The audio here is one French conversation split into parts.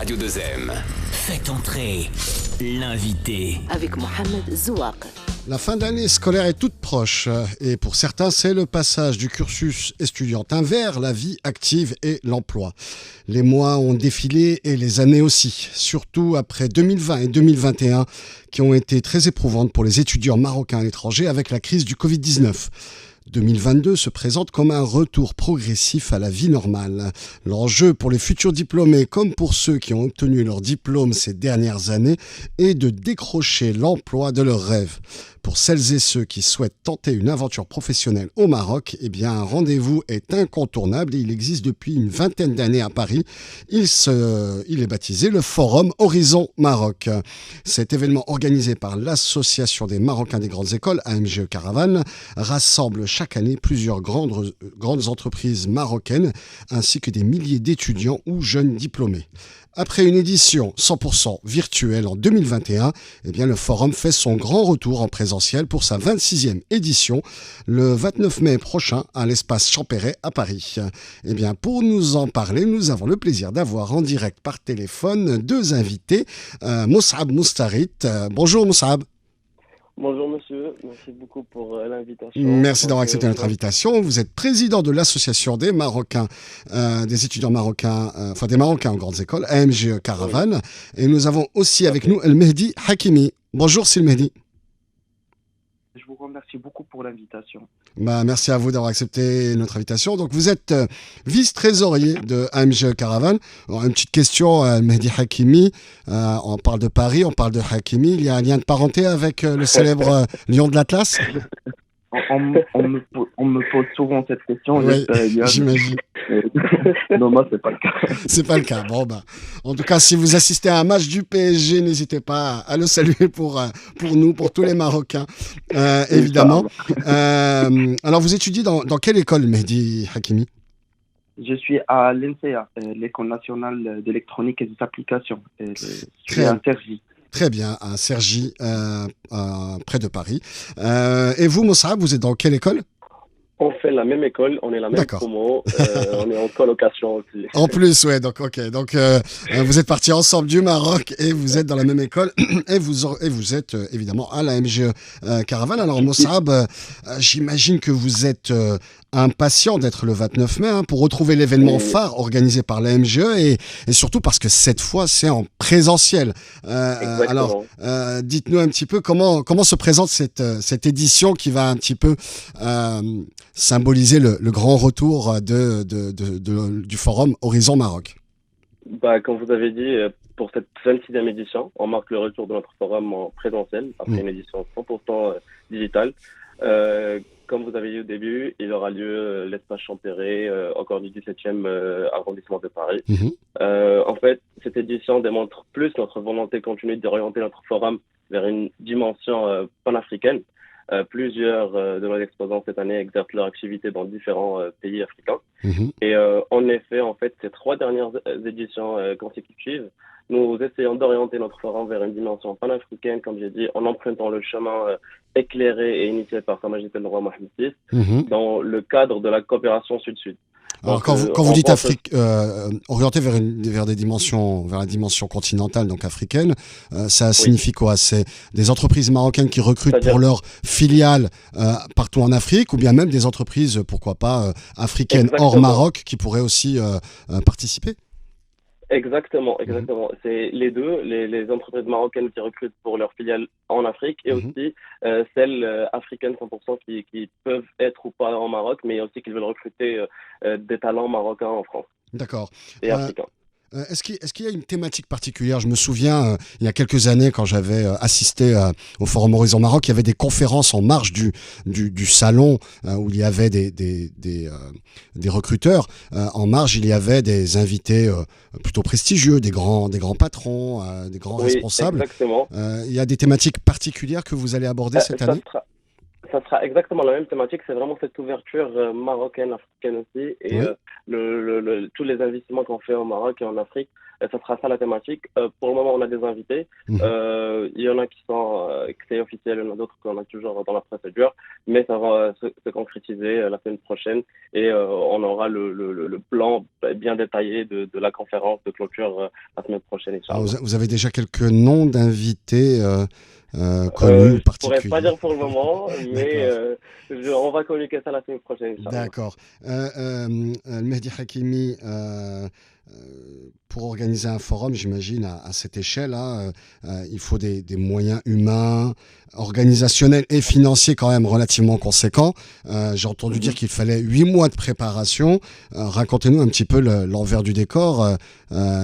Radio 2M. Faites entrer l'invité. Avec Mohamed Zouak. La fin d'année scolaire est toute proche et pour certains, c'est le passage du cursus estudiantin vers la vie active et l'emploi. Les mois ont défilé et les années aussi, surtout après 2020 et 2021 qui ont été très éprouvantes pour les étudiants marocains à l'étranger avec la crise du Covid-19. 2022 se présente comme un retour progressif à la vie normale. L'enjeu pour les futurs diplômés, comme pour ceux qui ont obtenu leur diplôme ces dernières années, est de décrocher l'emploi de leurs rêves. Pour celles et ceux qui souhaitent tenter une aventure professionnelle au Maroc, eh bien, un rendez-vous est incontournable et il existe depuis une vingtaine d'années à Paris. Il est baptisé le Forum Horizon Maroc. Cet événement organisé par l'Association des Marocains des Grandes Écoles, AMGE Caravane, rassemble chaque année plusieurs grandes entreprises marocaines ainsi que des milliers d'étudiants ou jeunes diplômés. Après une édition 100% virtuelle en 2021, eh bien, le forum fait son grand retour en présentiel pour sa 26e édition le 29 mai prochain à l'espace Champéret à Paris. Eh bien, pour nous en parler, nous avons le plaisir d'avoir en direct par téléphone deux invités, Mous'ab Moustarit. Bonjour Mous'ab. Bonjour monsieur, merci beaucoup pour l'invitation. Merci d'avoir accepté notre invitation. Vous êtes président de l'association des Marocains, des étudiants marocains, des Marocains en grandes écoles, AMGE Caravane. Oui. Et nous avons aussi avec nous El Mehdi Hakimi. Bonjour Sil Mehdi. Je vous remercie beaucoup pour l'invitation. Merci à vous d'avoir accepté notre invitation. Donc vous êtes vice-trésorier de AMGE Caravane. Alors, une petite question, Mehdi Hakimi. On parle de Paris, on parle de Hakimi. Il y a un lien de parenté avec le célèbre lion de l'Atlas? On me pose souvent cette question. Oui, j'imagine. Non, moi, c'est pas le cas. C'est pas le cas. Bon, en tout cas, si vous assistez à un match du PSG, n'hésitez pas à le saluer pour nous, pour tous les Marocains, évidemment. Alors, vous étudiez dans quelle école, Mehdi Hakimi? Je suis à l'ENSEA, l'École nationale d'électronique et des applications. Je suis à Cergy. Très bien, à Cergy, près de Paris. Et vous, Mous'ab, vous êtes dans quelle école? On fait la même école, on est la même promo, on est en colocation aussi. En plus, ouais, donc ok. Donc vous êtes partis ensemble du Maroc et vous êtes dans la même école et vous êtes évidemment à la MGE Caravane. Alors Mous'ab, j'imagine que vous êtes impatient d'être le 29 mai pour retrouver l'événement phare organisé par la MGE et surtout parce que cette fois c'est en présentiel. Alors dites-nous un petit peu comment se présente cette édition qui va un petit peu symboliser le grand retour du forum Horizon Maroc. Comme vous avez dit, pour cette 26e édition, on marque le retour de notre forum en présentiel après une édition 100% digitale. Comme vous avez dit au début, il aura lieu l'espace Champéret, encore du 17e arrondissement de Paris. En fait, cette édition démontre plus notre volonté continue d'orienter notre forum vers une dimension panafricaine. Plusieurs de nos exposants cette année exercent leur activité dans différents pays africains. Et en effet, ces 3 dernières éditions consécutives, nous essayons d'orienter notre forum vers une dimension panafricaine, comme j'ai dit, en empruntant le chemin éclairé et initié par Sa Majesté le roi Mohamed VI dans le cadre de la coopération Sud-Sud. Alors quand vous dites Afrique, orienté vers la dimension continentale, donc africaine, ça signifie quoi? C'est des entreprises marocaines qui recrutent pour leurs filiales partout en Afrique, ou bien même des entreprises, pourquoi pas, africaines hors Maroc qui pourraient aussi participer? Exactement. C'est les deux, les entreprises marocaines qui recrutent pour leurs filiales en Afrique et aussi celles africaines 100% qui peuvent être ou pas en Maroc, mais aussi qui veulent recruter des talents marocains en France. D'accord. Et africains. Est-ce qu'il y a une thématique particulière? Je me souviens, il y a quelques années, quand j'avais assisté au Forum Horizon Maroc, il y avait des conférences en marge du salon où il y avait des recruteurs. En marge, il y avait des invités plutôt prestigieux, des grands patrons, des grands responsables. Exactement. Il y a des thématiques particulières que vous allez aborder cette année? Ça sera exactement la même thématique. C'est vraiment cette ouverture marocaine, africaine aussi. Et Oui. tous les investissements qu'on fait au Maroc et en Afrique, ça sera ça la thématique. Pour le moment, on a des invités. Mhm. Il y en a qui sont que c'est officiel, il y en a d'autres qu'on a toujours dans la procédure. Mais ça va se concrétiser la semaine prochaine. Et on aura le plan bien détaillé de la conférence de clôture la semaine prochaine, Alors, Inch'Allah. vous avez déjà quelques noms d'invités connus ou Je pourrais pas particuliers? dire pour le moment, mais D'accord. on va communiquer ça la semaine prochaine, Inch'Allah. D'accord. Mehdi Hakimi, pour organiser un forum, j'imagine, à cette échelle, hein, il faut des moyens humains, organisationnels et financiers quand même relativement conséquents. J'ai entendu dire Mhm. qu'il fallait 8 mois de préparation. Racontez-nous un petit peu l'envers du décor.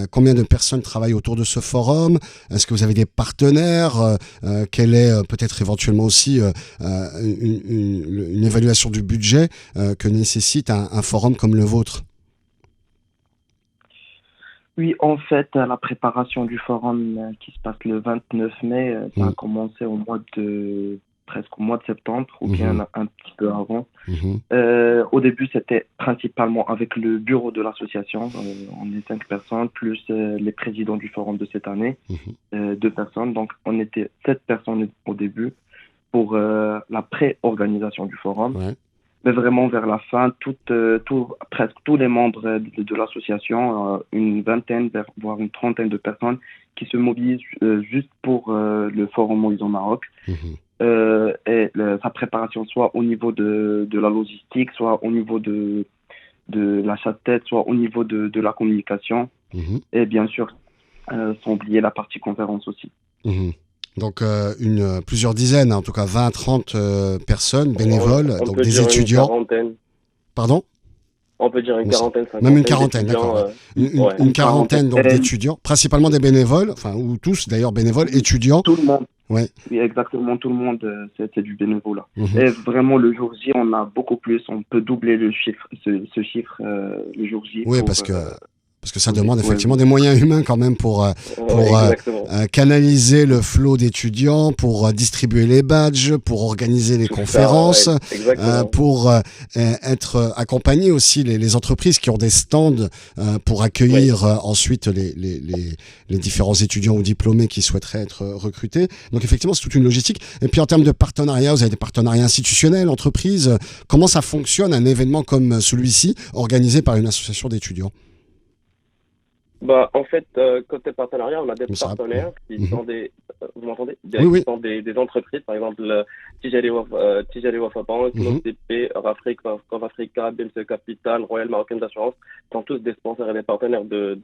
Combien de personnes travaillent autour de ce forum? Est-ce que vous avez des partenaires? Quelle est peut-être éventuellement aussi une évaluation du budget que nécessite un forum comme le vôtre? Oui, en fait, la préparation du forum qui se passe le 29 mai, ça a Mhm, commencé presque au mois de septembre, ou mhm, bien un petit peu avant. mhm, Au début, c'était principalement avec le bureau de l'association. On est 5 personnes, plus les présidents du forum de cette année, mhm. 2 personnes. Donc, on était 7 personnes au début pour la pré-organisation du forum. Ouais. Mais vraiment, vers la fin, presque tous les membres de l'association, une vingtaine, voire une trentaine de personnes qui se mobilisent juste pour le forum Moïse au Maroc. Mhm, Sa préparation, soit au niveau de la logistique, soit au niveau de l'achat de tête, soit au niveau de la communication. mhm, Et bien sûr, sans oublier la partie conférence aussi. mhm. Donc plusieurs dizaines, en tout cas 20, 30 personnes bénévoles, On donc peut des dire une étudiants. quarantaine. Pardon? On peut dire une Ou c'est- quarantaine, Même une cinquantaine quarantaine, d'étudiants. d'accord. Ouais. Ouais. Une Une quarantaine. quarantaine donc d'étudiants, principalement des bénévoles, enfin ou tous d'ailleurs bénévoles, étudiants. Tout le monde. Ouais. Oui, exactement, tout le monde, c'est du bénévolat. Mhm. Et vraiment, le jour J, on a beaucoup plus, on peut doubler le chiffre, ce chiffre le jour J Oui, pour... parce que ça demande ouais, effectivement des moyens humains quand même Ouais, pour exactement. canaliser le flot d'étudiants, pour distribuer les badges, pour organiser les Tout ça, conférences, ouais, exactement. pour être accompagner aussi les entreprises qui ont des stands pour Oui. accueillir ensuite les différents étudiants ou diplômés qui souhaiteraient être recrutés. Donc effectivement, c'est toute une logistique. Et puis en termes de partenariat, vous avez des partenariats institutionnels, entreprises. Comment ça fonctionne un événement comme celui-ci organisé par une association d'étudiants? Bah, en fait, côté partenariat, on a des Mais ça... partenaires qui Mhm. sont vous m'entendez? Oui, Qui oui. sont des entreprises, par exemple, Tijari Wafa Bank, Mhm. l'OCP, Rafrique, Africa, BMC Capital, Royal Marocain d'Assurance, sont tous des sponsors et des partenaires de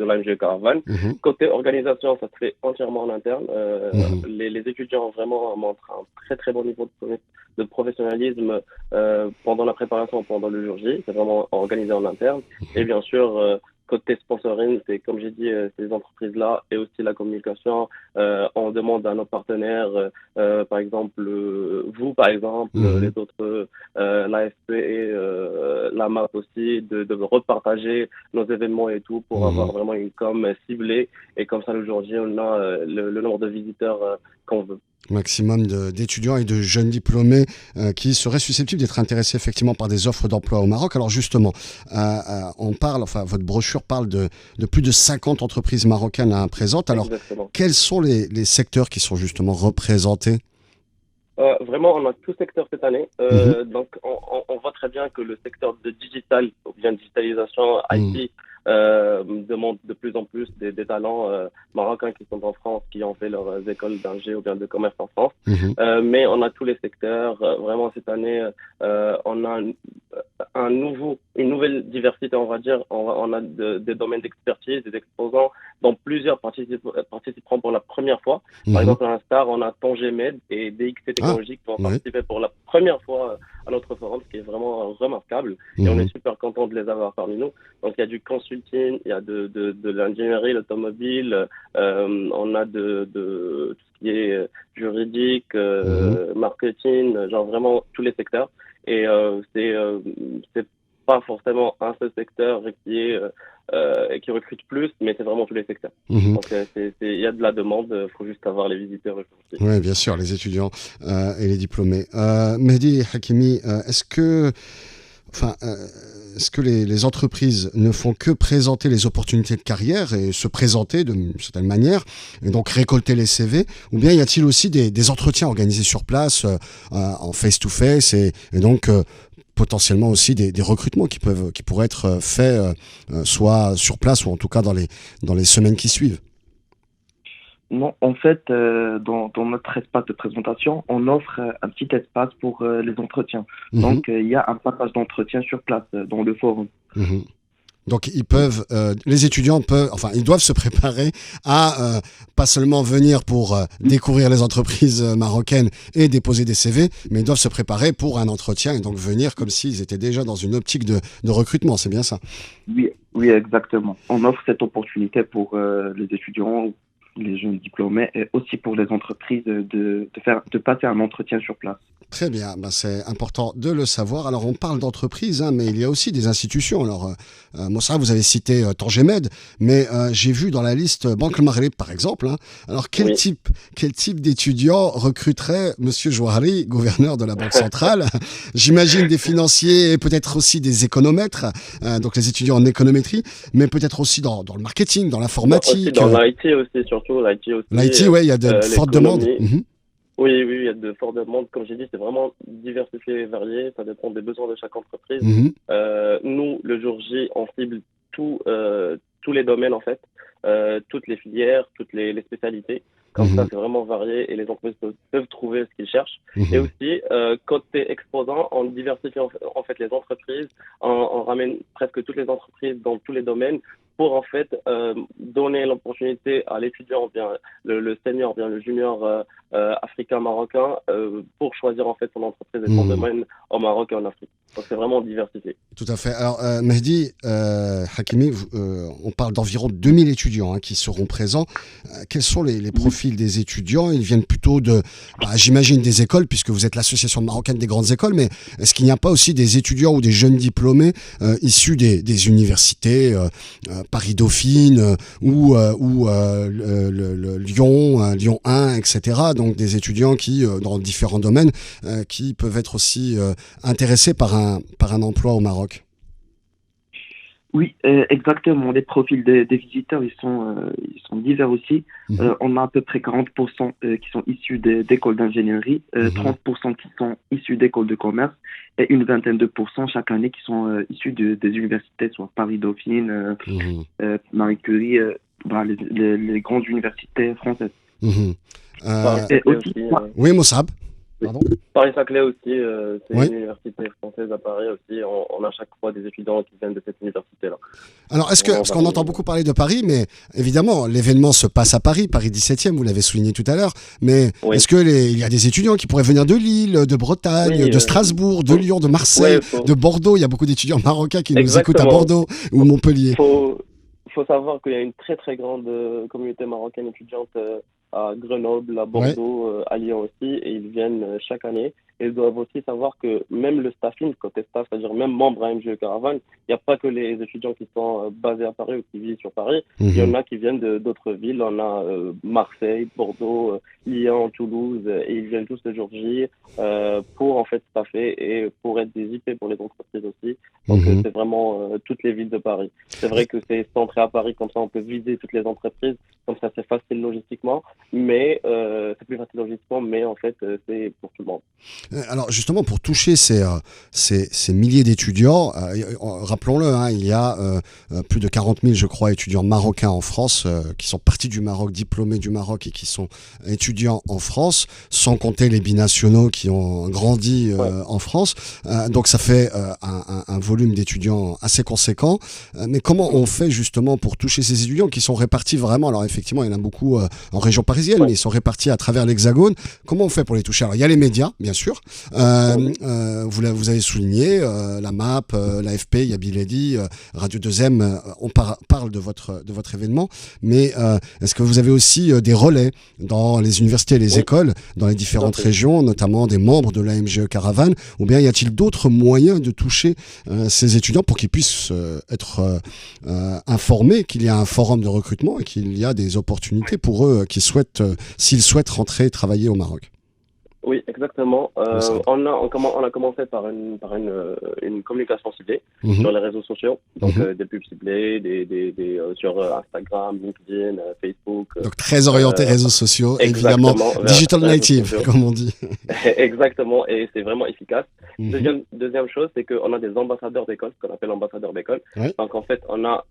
l'AMG Caravane. Mhm. Côté organisation, ça se fait entièrement en interne. Mhm. Les étudiants vraiment montrent un très très bon niveau de professionnalisme pendant la préparation, pendant le jour J. C'est vraiment organisé en interne. Et bien sûr, côté sponsoring, c'est comme j'ai dit, ces entreprises-là et aussi la communication. On demande à nos partenaires, par exemple, vous, par exemple, Mhm. les autres, l'AFP et la MAP aussi, de repartager nos événements et tout pour Mhm. avoir vraiment une com ciblée. Et comme ça, le jour J, on a le nombre de visiteurs qu'on veut. Maximum d'étudiants et de jeunes diplômés qui seraient susceptibles d'être intéressés effectivement par des offres d'emploi au Maroc. Alors justement, on parle, enfin votre brochure parle de plus de 50 entreprises marocaines présentes. Alors Exactement. quels sont les secteurs qui sont justement représentés? Vraiment, on a tout secteur cette année. Mhm. Donc, on voit très bien que le secteur de digital, ou bien digitalisation, Mhm. IT, demande de plus en plus des talents marocains qui sont en France, qui ont fait leurs écoles d'ingé ou bien de commerce en France. Mhm. Mais on a tous les secteurs. Vraiment, cette année, on a une nouvelle diversité, on va dire. On a des domaines d'expertise, des exposants, dont plusieurs participeront pour la première fois. Par Mhm. exemple, à l'instar, on a Tangemed et DXC Ah, Technologies qui vont ouais. participer pour la première fois à notre forum, ce qui est vraiment remarquable. Et on Mhm. est super content de les avoir parmi nous. Donc, il y a du consulting, il y a de l'ingénierie, l'automobile, on a de tout ce qui est juridique, Mhm. marketing, genre vraiment tous les secteurs. Et c'est pas forcément un seul secteur qui recrute plus, mais c'est vraiment tous les secteurs. Donc il y a de la demande, il faut juste avoir les visiteurs. Oui, bien sûr, les étudiants et les diplômés. Mehdi Hakimi, est-ce que les entreprises ne font que présenter les opportunités de carrière et se présenter d'une certaine manière, et donc récolter les CV, ou bien y a-t-il aussi des entretiens organisés sur place, en face-to-face, et donc potentiellement aussi des recrutements qui pourraient être faits soit sur place ou en tout cas dans les semaines qui suivent? Non, en fait, dans notre espace de présentation, on offre un petit espace pour les entretiens. Donc, il y a un passage d'entretien sur place dans le forum. Donc, les étudiants ils doivent se préparer à pas seulement venir pour découvrir les entreprises marocaines et déposer des CV, mais ils doivent se préparer pour un entretien et donc venir comme s'ils étaient déjà dans une optique de recrutement. C'est bien ça? Oui, exactement. On offre cette opportunité pour les étudiants, les jeunes diplômés, et aussi pour les entreprises de passer un entretien sur place. Très bien, c'est important de le savoir. Alors on parle d'entreprises, mais il y a aussi des institutions. Alors Moussa, vous avez cité Tangemed, mais j'ai vu dans la liste Banque Maghreb par exemple. Alors quel type d'étudiants recruterait Monsieur Jouari, gouverneur de la Banque centrale? J'imagine des financiers et peut-être aussi des économètres, donc les étudiants en économétrie, mais peut-être aussi dans le marketing, dans l'informatique. Dans l'IT aussi, surtout l'IT aussi. L'IT, oui, il y a de fortes demandes. Oui, il y a de fortes demandes. Comme j'ai dit, c'est vraiment diversifié et varié. Ça dépend des besoins de chaque entreprise. Nous, le jour J, on cible tous les domaines, en fait, toutes les filières, toutes les spécialités. Comme ça, c'est vraiment varié et les entreprises peuvent trouver ce qu'ils cherchent. Et aussi, côté exposant, on diversifie en fait les entreprises. On ramène presque toutes les entreprises dans tous les domaines pour en fait donner l'opportunité à l'étudiant, bien le senior, bien le junior africain, marocain, pour choisir en fait son entreprise et son domaine au Maroc et en Afrique. Donc c'est vraiment diversifié. Tout à fait. Alors Mehdi Hakimi, on parle d'environ 2000 étudiants qui seront présents. Quels sont les profils des étudiants? Ils viennent plutôt j'imagine des écoles, puisque vous êtes l'association marocaine des grandes écoles, mais est-ce qu'il n'y a pas aussi des étudiants ou des jeunes diplômés issus des universités Paris-Dauphine ou Lyon 1, etc. Donc des étudiants qui, dans différents domaines, qui peuvent être aussi intéressés par un emploi au Maroc? Oui, exactement. Les profils des visiteurs, ils sont divers aussi. On a à peu près 40% qui sont issus d'écoles d'ingénierie, 30% qui sont issus d'écoles de commerce et une vingtaine de pourcents chaque année qui sont issus des universités, soit Paris-Dauphine, Marie Curie, les grandes universités françaises. Et aussi, oui, Moussab. Pardon. Paris-Saclay aussi, c'est une université française à Paris aussi. On a chaque fois des étudiants qui viennent de cette université-là. Alors, parce qu'on entend beaucoup parler de Paris, mais évidemment, l'événement se passe à Paris 17e, vous l'avez souligné tout à l'heure. Mais est-ce qu'il y a des étudiants qui pourraient venir de Lille, de Bretagne, de Strasbourg, de Lyon, de Marseille, de Bordeaux? Il y a beaucoup d'étudiants marocains qui nous écoutent à Bordeaux ou Montpellier. Faut savoir qu'il y a une très très grande communauté marocaine étudiante à Grenoble, à Bordeaux, à Lyon aussi, et ils viennent chaque année. Et ils doivent aussi savoir que même le staffing, côté staff, c'est-à-dire même membre à MGE Caravane, il n'y a pas que les étudiants qui sont basés à Paris ou qui vivent sur Paris. Il y en a qui viennent d'autres villes. On a Marseille, Bordeaux, Lyon, Toulouse, et ils viennent tous le jour J pour en fait staffer et pour être des IP pour les entreprises aussi. Donc c'est vraiment toutes les villes de Paris. C'est vrai que c'est centré à Paris, comme ça on peut viser toutes les entreprises, comme ça c'est facile logistiquement, mais c'est plus facile logistiquement, mais en fait c'est pour tout le monde. Alors justement, pour toucher ces milliers d'étudiants, rappelons-le, il y a plus de 40 000, je crois, étudiants marocains en France qui sont partis du Maroc, diplômés du Maroc et qui sont étudiants en France, sans compter les binationaux qui ont grandi en France. Donc ça fait un volume d'étudiants assez conséquent. Mais comment on fait justement pour toucher ces étudiants qui sont répartis vraiment? Alors effectivement, il y en a beaucoup en région parisienne, mais ils sont répartis à travers l'Hexagone. Comment on fait pour les toucher? Alors il y a les médias, bien sûr. sûr. Vous avez souligné la MAP, l'AFP, Yabiledi, Radio 2M, on parle de votre événement, mais est-ce que vous avez aussi des relais dans les universités et les écoles, dans les différentes régions, notamment des membres de l'AMGE Caravane, ou bien y a-t-il d'autres moyens de toucher ces étudiants pour qu'ils puissent être informés qu'il y a un forum de recrutement et qu'il y a des opportunités pour eux s'ils souhaitent rentrer et travailler au Maroc? Oui, exactement. On a commencé par une communication ciblée sur les réseaux sociaux, donc des pubs ciblées, sur Instagram, LinkedIn, Facebook. Donc très orienté réseaux sociaux, évidemment digital native, comme on dit. Exactement, et c'est vraiment efficace. Deuxième chose, c'est qu'on a des ambassadeurs d'école, ce qu'on appelle ambassadeurs d'école. Donc en fait, on a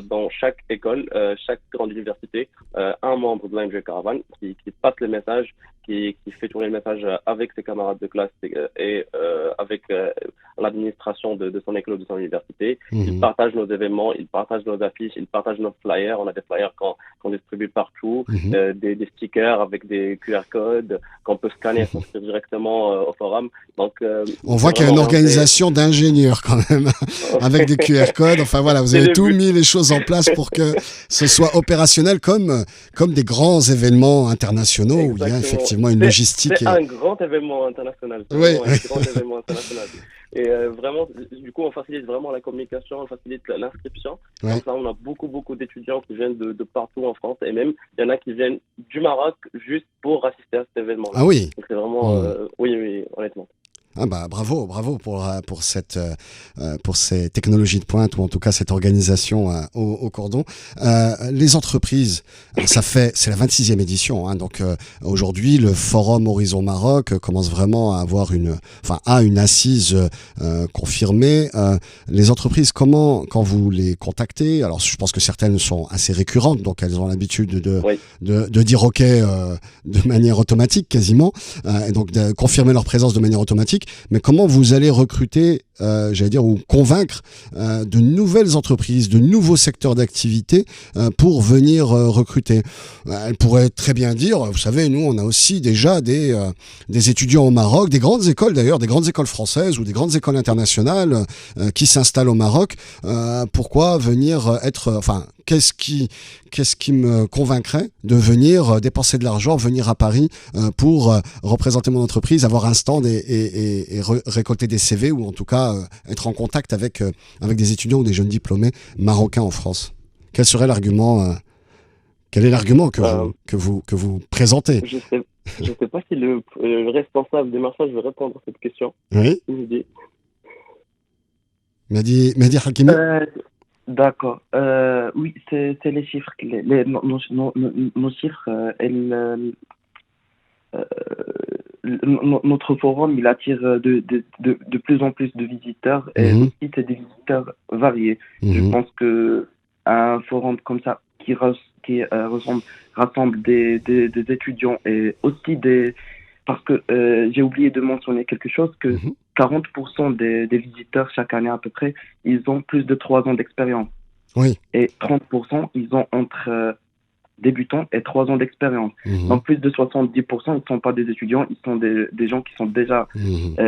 dans chaque école, chaque grande université, un membre de l'AMGE Caravane qui passe le message, qui fait tourner le message avec ses camarades de classe et avec l'administration de son école ou de son université. Il partage nos événements, il partage nos affiches, il partage nos flyers. On a des flyers qu'on distribue partout, des stickers avec des QR codes qu'on peut scanner et s'inscrire directement au forum. Donc, on voit qu'il y a une organisation d'ingénieurs quand même, avec des QR codes. Enfin voilà, vous avez mis les choses en place pour que ce soit opérationnel comme des grands événements internationaux. Exactement. Où il y a effectivement une logistique. C'est un grand événement international. Un grand événement international. Et vraiment, du coup, on facilite vraiment la communication, on facilite l'inscription. Comme ça, on a beaucoup d'étudiants qui viennent de partout en France. Et même, il y en a qui viennent du Maroc juste pour assister à cet événement. Ah oui. Donc c'est vraiment, oui, honnêtement. Ah bah bravo pour ces technologies de pointe, ou en tout cas cette organisation au cordon. Les entreprises, c'est la 26e édition, hein, donc aujourd'hui le forum Horizon Maroc commence vraiment à avoir une assise confirmée. Les entreprises, quand vous les contactez, alors je pense que certaines sont assez récurrentes, donc elles ont l'habitude de dire OK de manière automatique quasiment, et donc de confirmer leur présence de manière automatique. Mais comment vous allez recruter, ou convaincre de nouvelles entreprises, de nouveaux secteurs d'activité pour venir recruter? Elle pourrait très bien dire, vous savez, nous on a aussi déjà des étudiants au Maroc, des grandes écoles d'ailleurs, des grandes écoles françaises ou des grandes écoles internationales qui s'installent au Maroc. Pourquoi venir qu'est-ce qui me convaincrait de venir dépenser de l'argent, venir à Paris pour représenter mon entreprise, avoir un stand et récolter des CV, ou en tout cas être en contact avec des étudiants ou des jeunes diplômés marocains en France? Quel serait l'argument Quel est l'argument que vous présentez? Je sais pas si le responsable des marchands veut répondre à cette question. Oui. Mehdi Hakimi. D'accord. Oui, c'est les chiffres. Nos chiffres, notre forum, il attire de plus en plus de visiteurs, et aussi c'est des visiteurs variés. Je pense que un forum comme ça qui rassemble des étudiants et aussi parce que j'ai oublié de mentionner quelque chose, que 40% des visiteurs chaque année à peu près, ils ont plus de 3 ans d'expérience. Oui. Et 30%, ils ont entre débutants et 3 ans d'expérience. Donc plus de 70%, ils ne sont pas des étudiants, ils sont des gens qui sont déjà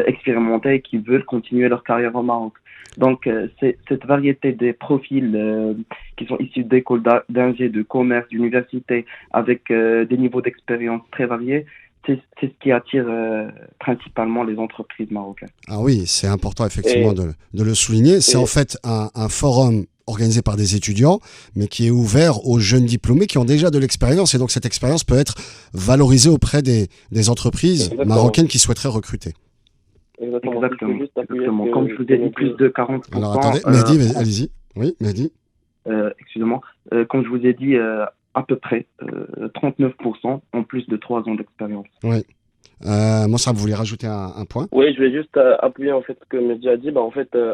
expérimentés et qui veulent continuer leur carrière au Maroc. Donc c'est cette variété des profils qui sont issus d'écoles d'ingé, de commerce, d'université, avec des niveaux d'expérience très variés. C'est ce qui attire principalement les entreprises marocaines. Ah oui, c'est important effectivement de le souligner. C'est en fait un forum organisé par des étudiants, mais qui est ouvert aux jeunes diplômés qui ont déjà de l'expérience. Et donc cette expérience peut être valorisée auprès des entreprises marocaines qui souhaiteraient recruter. Exactement. Comme je vous ai dit, plus de 40%. Alors attendez, Mehdi, allez-y. Oui, Mehdi. Excusez-moi. Comme je vous ai dit, à peu près 39% ont plus de 3 ans d'expérience. Oui. Moussa, vous voulez rajouter un point? Oui, je vais juste appuyer en fait ce que Mehdi a dit.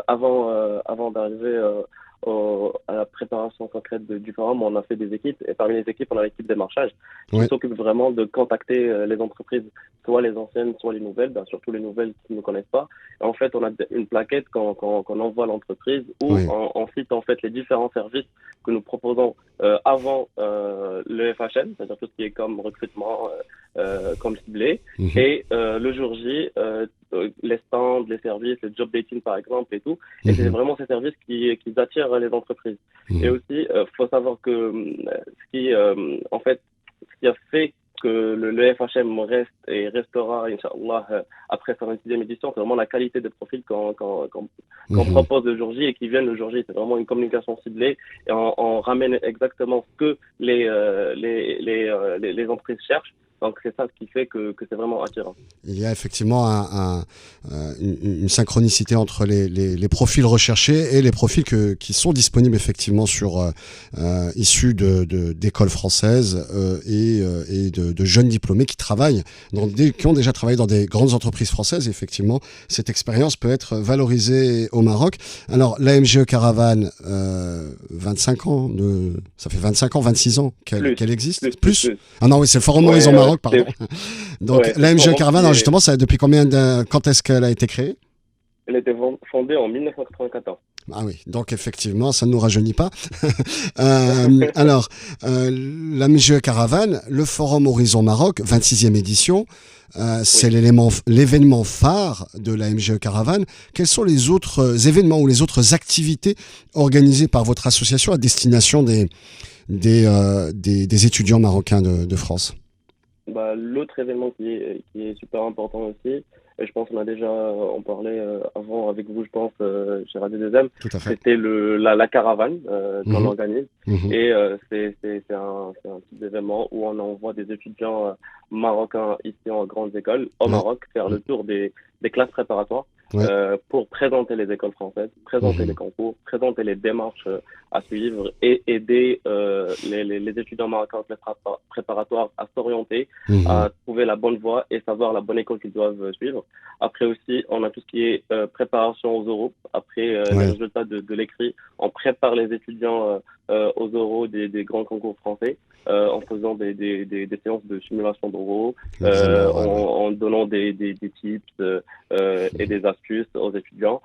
Avant d'arriver à la préparation concrète du forum, on a fait des équipes, et parmi les équipes, on a l'équipe démarchage qui s'occupe vraiment de contacter les entreprises, soit les anciennes, soit les nouvelles, surtout les nouvelles qui ne connaissent pas. Et en fait, on a une plaquette qu'on envoie à l'entreprise où on cite en fait les différents services que nous proposons avant le FHM, c'est-à-dire tout ce qui est comme recrutement, comme ciblé. Et le jour J, les stands, les services, le job dating par exemple et tout. Et c'est vraiment ces services qui attirent les entreprises. Et aussi, faut savoir que en fait, ce qui a fait que le FHM reste et restera, Inch'Allah, après sa 26e édition, c'est vraiment la qualité des profils qu'on propose le jour J et qui viennent le jour J. C'est vraiment une communication ciblée et on ramène exactement ce que les entreprises cherchent. Donc c'est ça qui fait que c'est vraiment attirant. Il y a effectivement une synchronicité entre les profils recherchés et les profils qui sont disponibles effectivement issus d'écoles françaises et de jeunes diplômés qui ont déjà travaillé dans des grandes entreprises françaises. Et effectivement, cette expérience peut être valorisée au Maroc. Alors l'AMGE Caravane, 25 ans, ça fait 25 ans, 26 ans qu'elle existe. Plus. Ah non, oui, c'est le Forum Horizon Maroc. Pardon. Donc l'AMGE Caravane, alors justement, ça depuis quand est-ce qu'elle a été créée? Elle a été fondée en 1994. Ah oui, donc effectivement, ça ne nous rajeunit pas. Alors, l'AMGE Caravane, le Forum Horizon Maroc, 26e édition, c'est l'événement phare de l'AMGE Caravane. Quels sont les autres événements ou les autres activités organisées par votre association à destination des étudiants marocains de France? L'autre événement qui est super important aussi, et je pense qu'on a déjà en parlé avant avec vous, je pense, chez Radio 2M, c'était la caravane qu'on organise. Et c'est un type d'événement où on envoie des étudiants marocains ici en grandes écoles au Maroc faire le tour des classes préparatoires. Pour présenter les écoles françaises, présenter les concours, présenter les démarches à suivre et aider les étudiants marocains en classe préparatoire à s'orienter, à trouver la bonne voie et savoir la bonne école qu'ils doivent suivre. Après aussi, on a tout ce qui est préparation aux oraux. Après les résultats de l'écrit, on prépare les étudiants aux oraux des grands concours français. En faisant des séances de simulation d'oraux, en donnant des tips et des astuces aux étudiants.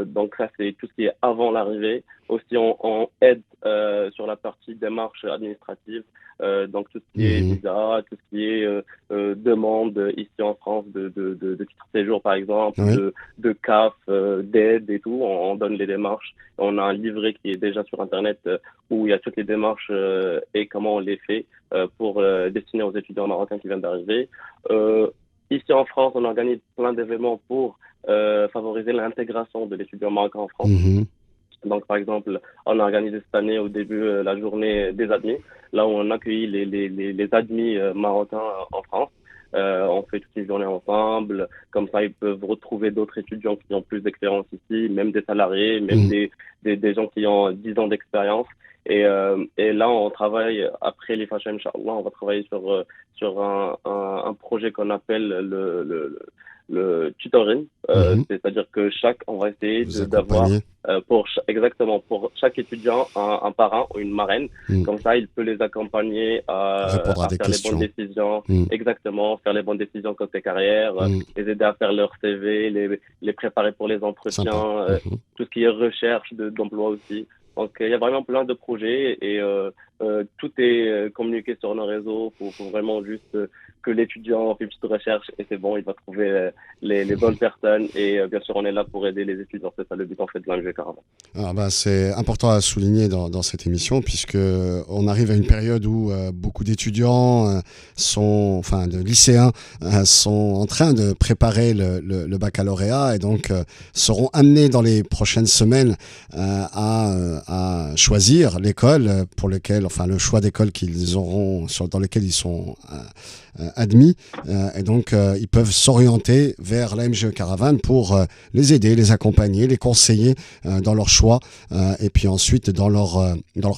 Donc ça, c'est tout ce qui est avant l'arrivée. Aussi, on aide sur la partie démarche administrative, donc tout ce qui est visa, tout ce qui est demande ici en France de titre de séjour par exemple, de CAF, d'aide et tout. On donne les démarches. On a un livret qui est déjà sur Internet où il y a toutes les démarches et comment on les fait pour destiner aux étudiants marocains qui viennent d'arriver. Ici en France, on organise plein d'événements pour favoriser l'intégration de l'étudiant marocain en France. Donc, par exemple, on a organisé cette année au début la journée des admis, là où on accueille les admis marocains en France. On fait toute une journée ensemble, comme ça ils peuvent retrouver d'autres étudiants qui ont plus d'expérience ici, même des salariés, même des gens qui ont 10 ans d'expérience. Et là, on travaille, après les FHM, Inch'Allah, on va travailler sur un projet qu'on appelle le tutoring, c'est-à-dire que on va essayer d'avoir pour chaque étudiant un parrain ou une marraine. Comme ça, il peut les accompagner à faire les bonnes décisions, exactement, faire les bonnes décisions côté carrière, les aider à faire leur CV, les préparer pour les entretiens, tout ce qui est recherche d'emploi aussi. Donc, il y a vraiment plein de projets et tout est communiqué sur nos réseaux. Faut vraiment juste que l'étudiant fait une petite recherche et c'est bon, il va trouver les bonnes personnes. Et bien sûr, on est là pour aider les étudiants. C'est ça le but en fait de l'AMGE Caravane. C'est important à souligner dans cette émission puisque on arrive à une période où beaucoup d'étudiants de lycéens sont en train de préparer le baccalauréat et donc seront amenés dans les prochaines semaines à choisir l'école le choix d'école qu'ils auront dans lesquelles ils sont admis et donc ils peuvent s'orienter vers l'AMGE Caravane pour les aider, les accompagner, les conseiller dans leur choix et puis ensuite dans leur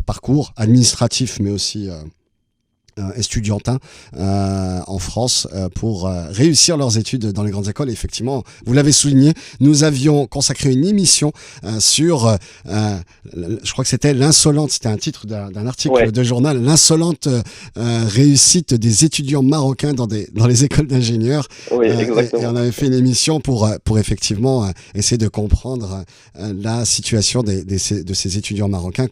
parcours administratif mais aussi estudiantins en France pour réussir leurs études dans les grandes écoles. Et effectivement, vous l'avez souligné, nous avions consacré une émission sur, je crois que c'était c'était un titre d'un article de journal, l'insolente réussite des étudiants marocains dans les écoles d'ingénieurs. Et on avait fait une émission pour effectivement essayer de comprendre la situation de ces étudiants marocains.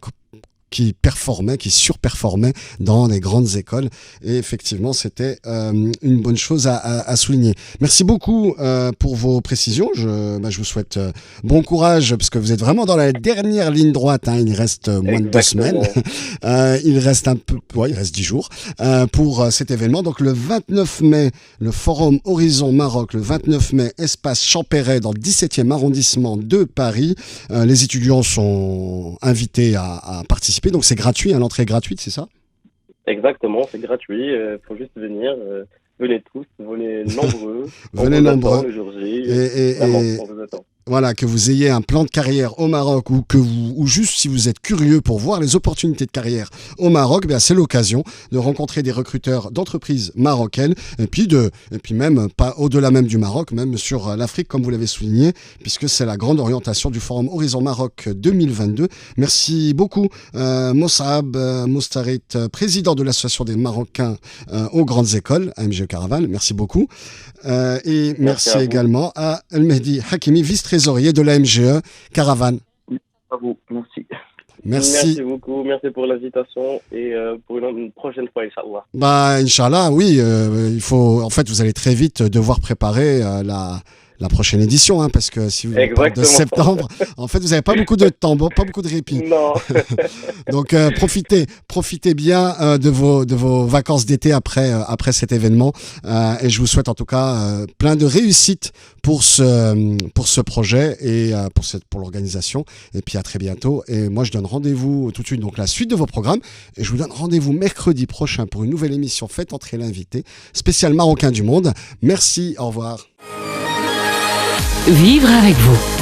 qui performaient, qui surperformaient dans les grandes écoles. Et effectivement, c'était une bonne chose à souligner. Merci beaucoup pour vos précisions. Je vous souhaite bon courage parce que vous êtes vraiment dans la dernière ligne droite. Il reste moins de 2 semaines. Il reste 10 jours pour cet événement. Donc le 29 mai, le Forum Horizon Maroc, le 29 mai, espace Champéret dans le 17e arrondissement de Paris. Les étudiants sont invités à participer. Donc c'est gratuit, l'entrée est gratuite, c'est ça ? Exactement, c'est gratuit. Faut juste venir. Venez tous, venez nombreux. Venez nombreux. Le jour J. On vous attend. Voilà, que vous ayez un plan de carrière au Maroc ou juste si vous êtes curieux pour voir les opportunités de carrière au Maroc, c'est l'occasion de rencontrer des recruteurs d'entreprises marocaines et puis même pas au-delà même du Maroc, même sur l'Afrique comme vous l'avez souligné, puisque c'est la grande orientation du Forum Horizon Maroc 2022. Merci beaucoup Mossab Moustarit, président de l'association des Marocains aux grandes écoles, AMGE Caravane. Merci beaucoup. Et merci également à El Mehdi Hakimi, vice-trésorier de l'AMGE Caravane. À vous, merci. Merci beaucoup, merci pour l'invitation et pour une prochaine fois, Inch'Allah. Inch'Allah, oui, il faut, en fait, vous allez très vite devoir préparer la prochaine édition, parce que si vous parlez de septembre, en fait, vous n'avez pas beaucoup de temps, pas beaucoup de répit. Non. Donc, profitez bien de vos vacances d'été après cet événement. Et je vous souhaite en tout cas plein de réussite pour ce projet et pour l'organisation. Et puis à très bientôt. Et moi, je donne rendez-vous tout de suite, donc la suite de vos programmes. Et je vous donne rendez-vous mercredi prochain pour une nouvelle émission Faites entrer l'invité, spécial Marocain du Monde. Merci, au revoir. Vivre avec vous.